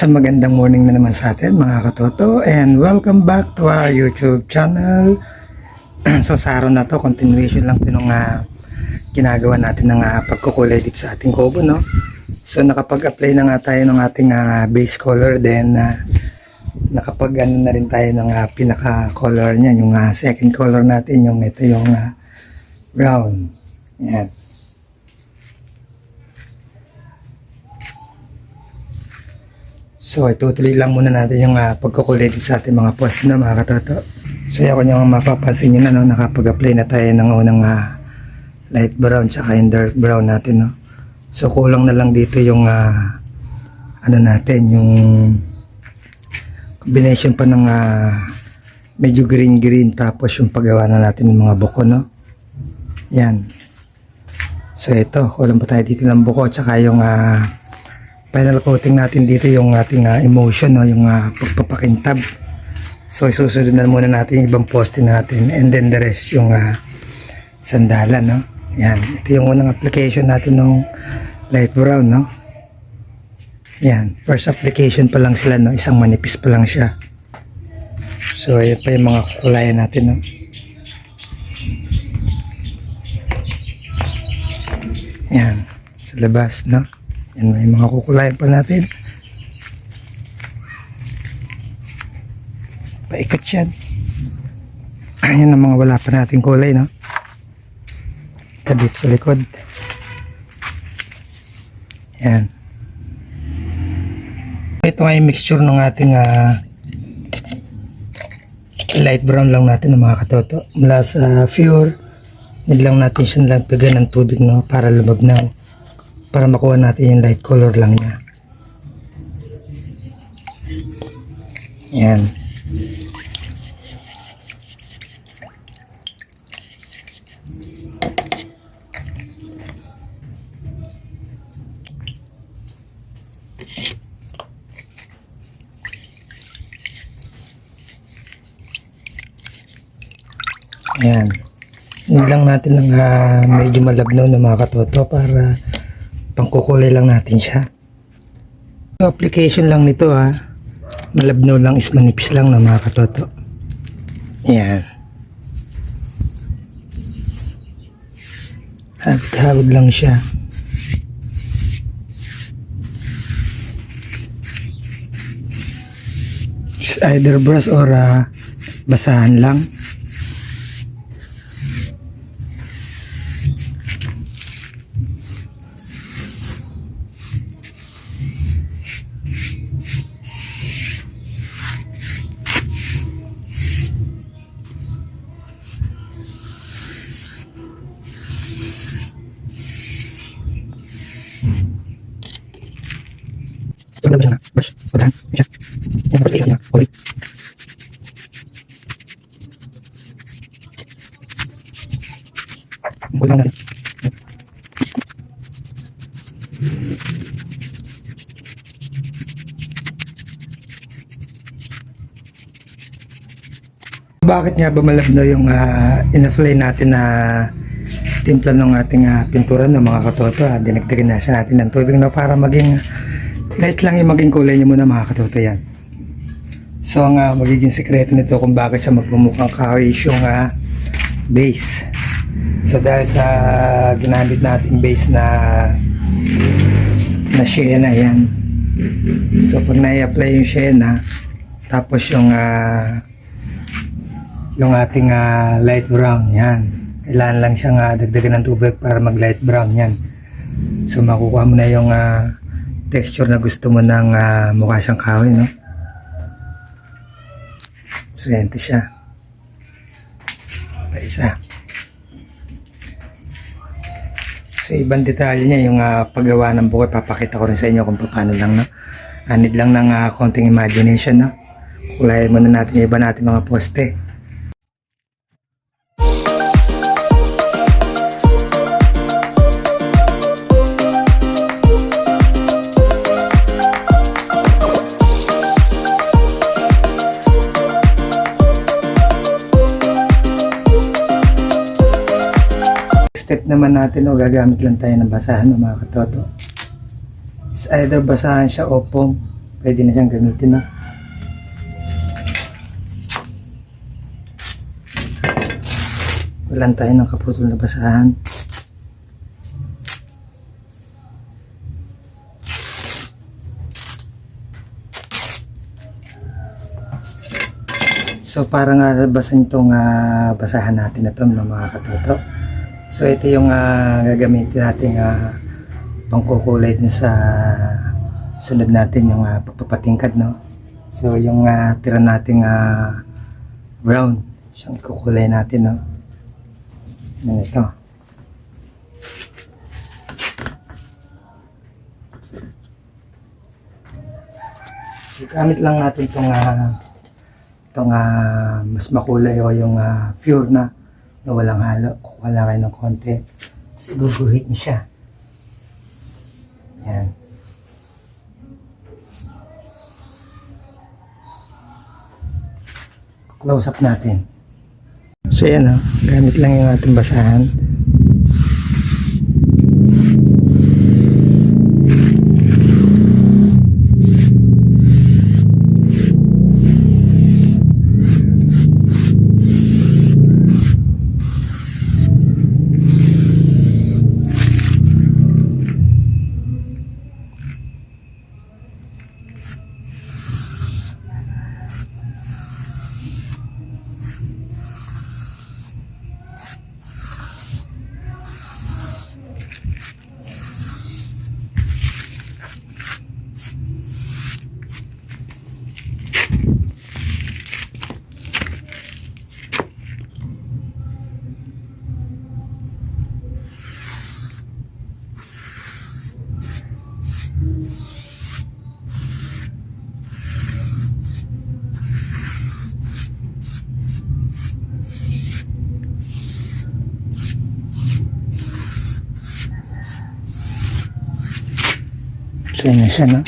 Sa magandang morning na naman sa atin mga katoto, and welcome back to our YouTube channel. So sa araw na to, continuation lang ito nung ginagawa natin ng pagkukulay dito sa ating kubo, no? So nakapag-apply na nga tayo ng ating base color, then nakapag na rin tayo ng pinaka color niya, yung second color natin, yung ito yung brown. Yan. So itutuloy lang muna natin yung pagkukulay sa ating mga post na mga katoto. So kung yung mapapansin nyo na, no, nakapag-apply na tayo ng unang light brown tsaka yung dark brown natin, no. So kulang na lang dito yung ano natin, yung combination pa ng medyo green tapos yung paggawa na natin ng mga buko, no. Yan. So ito, kulang pa tayo dito ng buko tsaka yung final coating natin dito yung ating emotion, no, yung pagpapakintab. So isusunod na muna natin yung ibang poste natin, and then the rest yung sandalan, no. Yan, ito yung unang application natin ng light brown, no. Yan, first application pa lang sila, no, isang manipis pa lang siya. So yan pa yung mga kukulayan natin, no. Yan, sa labas, no. Yan, may mga kukulayan pa natin. Paikat yan. Ayan ang mga wala pa nating kulay, no. Kadit sa likod. Yan. Ito nga yung mixture ng ating light brown lang natin ng mga katoto. Mula sa Pure, nilang natin siya nalagdagan ng tubig, no, para lumabnaw, para makuha natin yung light color lang niya. Yan. Yan. Hindi lang natin ng medyo malabnaw na mga katoto para pangkukulay lang natin siya. So, application lang nito, malabnaw lang is manipis lang na mga katoto. Yan. Hawag lang siya. It's either brush or basahan lang. Brush, basahan siya. Yan, brush niya, kulit. Kulit lang natin. Bakit nga ba malabnaw yung in-apply natin na timpla ng ating pintura ng mga katoto? Dinagdagan na siya natin ng tubig, no, para maging light lang yung maging kulay niya muna mga katoto. Yan. So ang magiging sekreto nito kung bakit siya magmumukhang kahoy yung base. So dahil sa ginamit nating base na sienna, yan. So pag na-apply yung sienna, tapos yung ating light brown, yan. Kailangan lang siyang dagdagan ng tubig para mag light brown, yan. So makukuha mo na yung texture na gusto mo ng mukha siyang kahoy, no? So yan, ito siya. Isa. So ibang detalye niya, yung paggawa ng buko, papakita ko rin sa inyo kung paano lang, no? Need lang ng konting imagination, no? Kukulayan muna natin yung iba natin mga poste. Step naman natin, o gagamit lang tayo ng basahan ng mga katoto. It's either basahan siya o foam pwede na siyang gamitin, no? Walan tayo ng kaputol na basahan. So para nga basahin itong basahan natin na ito mga katoto. So ito yung gagamitin natin pangkukulay din sa sunod natin yung pagpapatingkad, no. So yung tira nating brown, siyang kukulay natin, no. Yan ito. So gamit lang natin itong mas makulay o yung pure na walang halo. Kukuha lang kayo ng konti. Siguguhit nyo siya. Yan. Close up natin. So yan, gamit lang yung ating basahan. So yun na siya, no?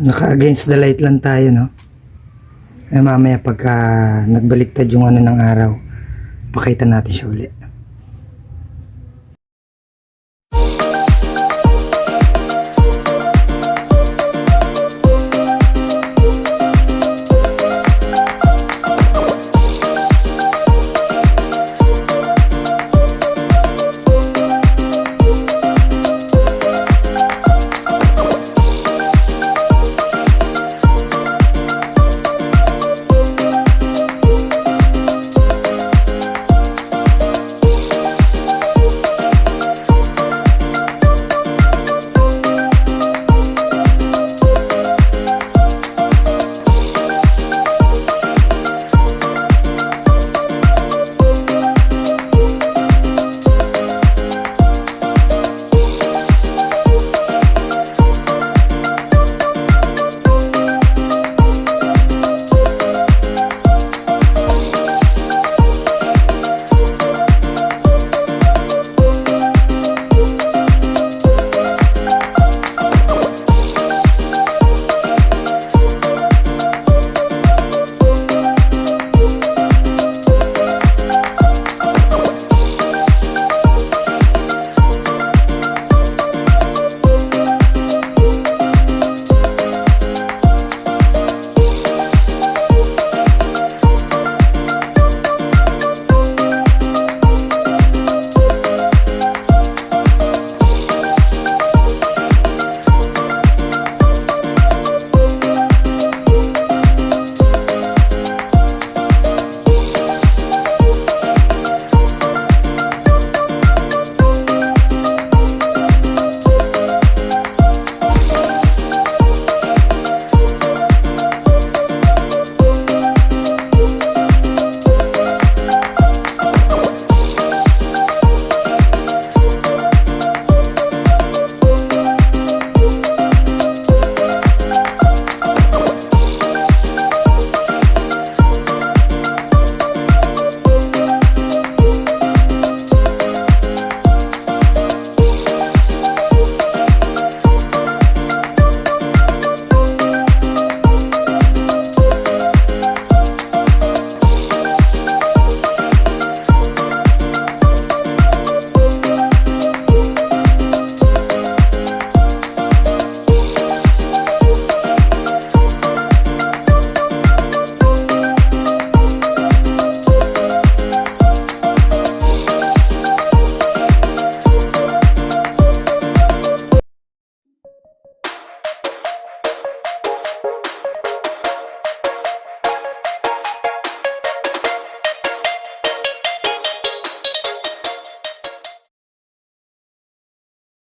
Naka-against the light lang tayo, no? Mamaya pagka nagbaliktad yung ng araw, pakita natin siya ulit.